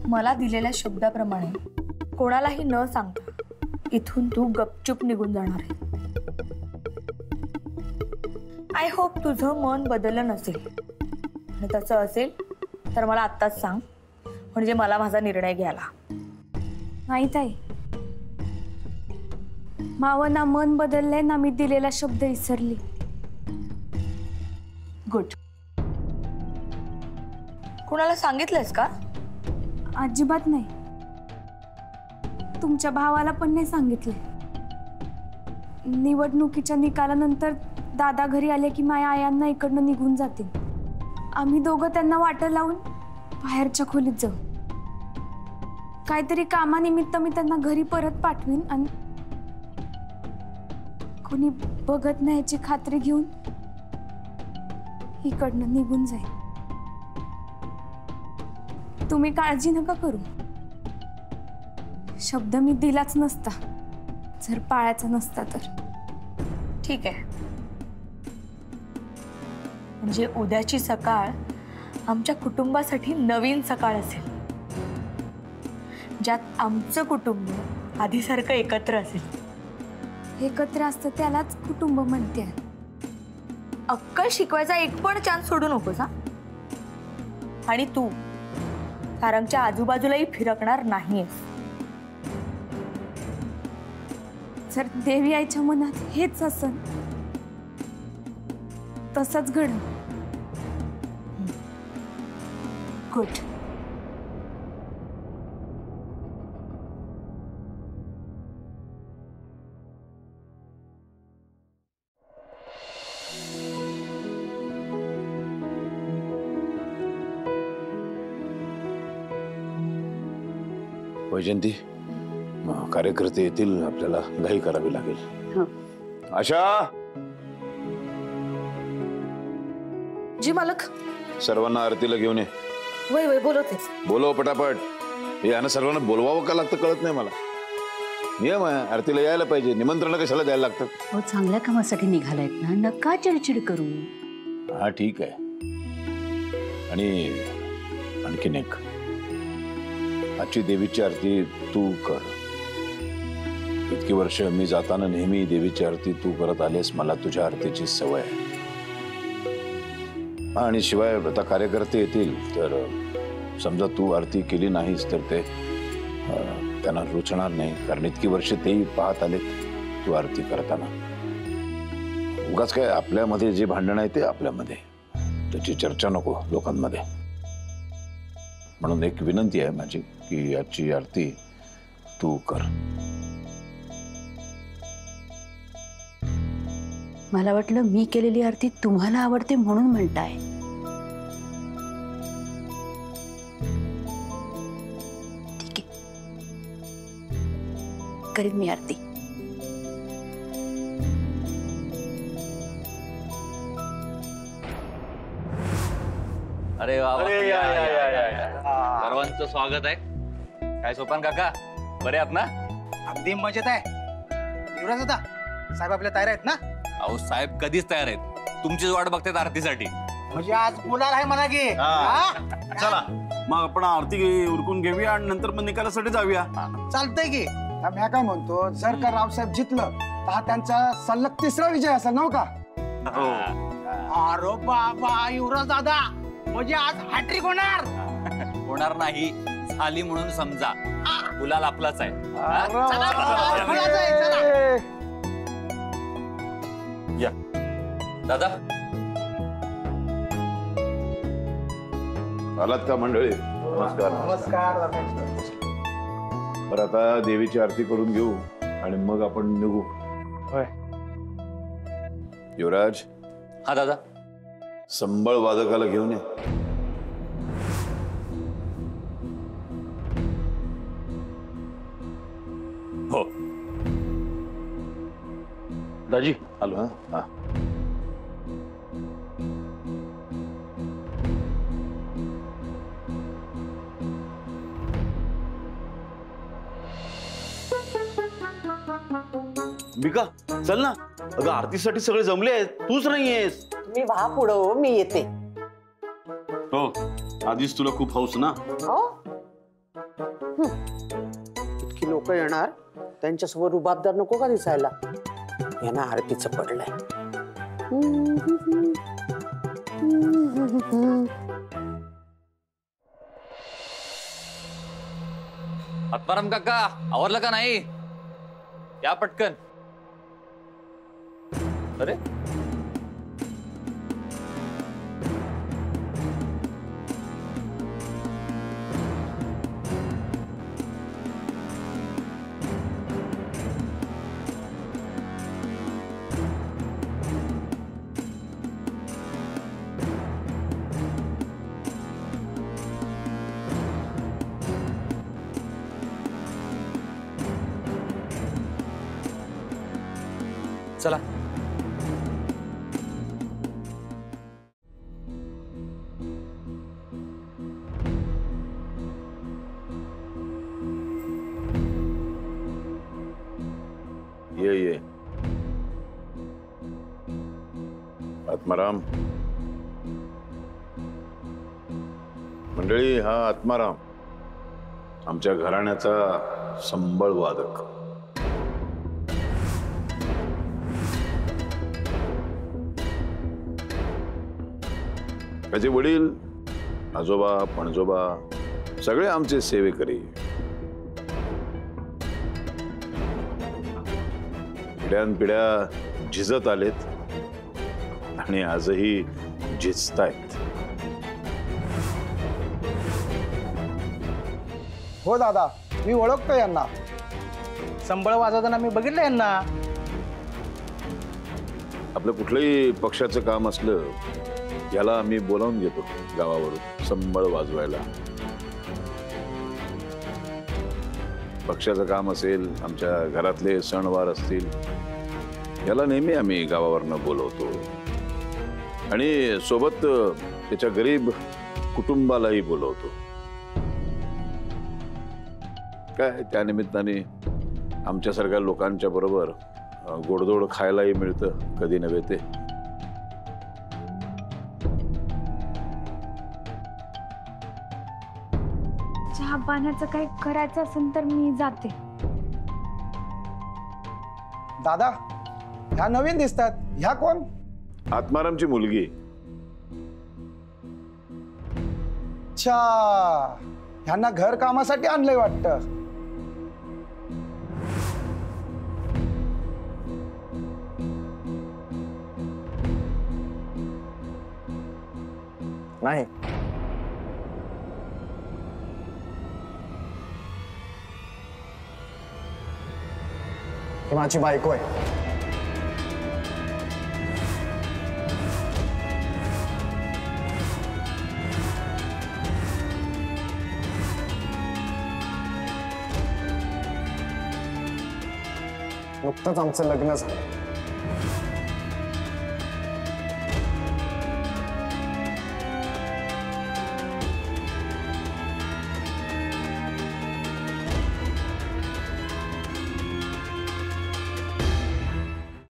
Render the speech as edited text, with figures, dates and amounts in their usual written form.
मला दिलेल्या शब्दाप्रमाणे कोणालाही न सांगता इथून तू गपचूप निघून जाणार आहे। आय होप तुझं मन बदललं नसेल, आणि तसं असेल तर मला आत्ताच सांग, म्हणजे मला माझा निर्णय घ्यायला। नाही ताई, मावं ना मन बदललंय ना मी दिलेला शब्द विसरली। गुड। कुणाला सांगितलंस का? अजिबात नाही, तुमच्या भावाला पण नाही सांगितले। निवडणुकीच्या निकालानंतर दादा घरी आले की माया आयांना इकडनं निघून जातील। आम्ही दोघं त्यांना वाटं लावून बाहेरच्या खोलीत जाऊ। काहीतरी कामानिमित्त मी त्यांना घरी परत पाठवीन आणि कोणी बघत नाही याची खात्री घेऊन इकडनं निघून जाईल। तुम्ही काळजी नका करू, शब्द मी दिलाच नसता जर पाळायचा नसता तर। ठीक आहे, म्हणजे उद्याची सकाळ आमच्या कुटुंबासाठी नवीन सकाळ असेल, ज्यात आमचं कुटुंब आधीसारखं एकत्र असेल। एकत्र असतं त्यालाच कुटुंब म्हणते। अक्कल शिकवायचा एक पण चान्स सोडू नकोस हा। आणि तू सारंगच्या आजूबाजूलाही फिरकणार नाहीयेस। जर देवी आईच्या मनात हेच असेल तसंच घड। गुड। वैजंती, कार्यकर्ते येतील, आपल्याला घाई करावी लागेल। आशा। जी मालक। सर्वांना आरतीला घेऊन ये। वय वय बोलवतेस। बोलव पटापट। हे यांना सर्वांना बोलवावं का लागतं कळत नाही मला। नियम आहे, आरतीला यायला पाहिजे, निमंत्रण कशाला द्यायला लागतं? हो, चांगल्या कामासाठी निघालायत ना, नका चिडचिड करू। हा ठीक आहे। आणि आणखीन एक, आजची देवीची आरती तू कर। इतकी वर्ष मी जाताना नेहमी देवीची आरती तू करत आलेस, मला तुझ्या आरतीची सवय आहे। आणि शिवाय आता कार्यकर्ते येतील तर समजा तू आरती केली नाहीस तर ते त्यांना रुचणार नाही, कारण इतकी वर्ष तेही पाहत आलेत तू आरती करताना। उगाच काय आपल्यामध्ये जे भांडण आहे ते आपल्यामध्ये, त्याची चर्चा नको लोकांमध्ये। म्हणून एक विनंती आहे माझी की आजची आरती तू कर। मला वाटलं मी केलेली आरती तुम्हाला आवडते म्हणून म्हणताय। ठीक आहे, करीन मी आरती। अरे वा, सर्वांचं स्वागत आहे। काय सोपान काका, बरे आहात ना? अगदी मजेत आहे। युवराज दादा, साहेब आपल्या तयार आहेत ना? अहो साहेब कधीच तयार आहेत, तुमचीच वाट बघतात आरतीसाठी। म्हणजे आज बोलायला आहे मला की। चला मग आपण आरती उरकून घेऊया आणि नंतर मग निकालासाठी जाऊया। चालतंय की। मी काय म्हणतो, जर का रावसाहेब जितलं तर हा त्यांचा सलग तिसरा विजय असेल ना का? अरे बाबा युवराज दादा, म्हणजे आज हॅट्रिक होणार? होणार नाही, झाली म्हणून समजा। गुलाल आपलाच आहे। या दादा। आलात का मंडळी? नमस्कार। नमस्कार। बरं, आता देवीची आरती करून घेऊ आणि मग आपण निघू। युवराज। हा दादा। संबळ वादकाला घेऊन ये। हो दाजी आलो। हा, बिका चल ना, अगं आरतीसाठी सगळे जमले आहेत, तूच नाहीयेस। तुम्ही व्हा पुढं, मी येते। हो, आधीच तुला खूप हौस ना। हो, इतकी लोक येणार, त्यांच्यासमोर रुबाबदार नको का दिसायला? यांना आरतीचं पडलंय. आत्माराम काका आवरलं का नाही? या पटकन. अरे चला. ये आत्माराम. मंडळी, हा आत्माराम आमच्या घराण्याचा संबळ वादक. त्याचे वडील, आजोबा, पणजोबा सगळे आमचे सेवेकरी. पिढ्यानपिढ्या झिजत आलेत आणि आजही झिजतायत. हो दादा, मी ओळखतो यांना. संबळ वाजवताना मी बघितलं यांना. आपलं कुठलंही पक्षाचं काम असलं याला आम्ही बोलावून घेतो गावावरून संबळ वाजवायला. पक्षाचं काम असेल, आमच्या घरातले सणवार असतील, याला नेहमी आम्ही गावावरनं बोलवतो. आणि सोबत त्याच्या गरीब कुटुंबालाही बोलवतो. काय त्या निमित्ताने आमच्यासारख्या लोकांच्या बरोबर गोडधोड खायलाही मिळतं कधी नव्हे ते. चहा पाण्याचं काही करायचं असेल तर मी जाते. दादा, ह्या नवीन दिसतात. ह्या कोण? आत्मारामची मुलगी. अच्छा, ह्यांना घर कामासाठी आणलंय वाटतं. नाही, माझी बायको आहे. नुकतंच आमचं लग्न झालं.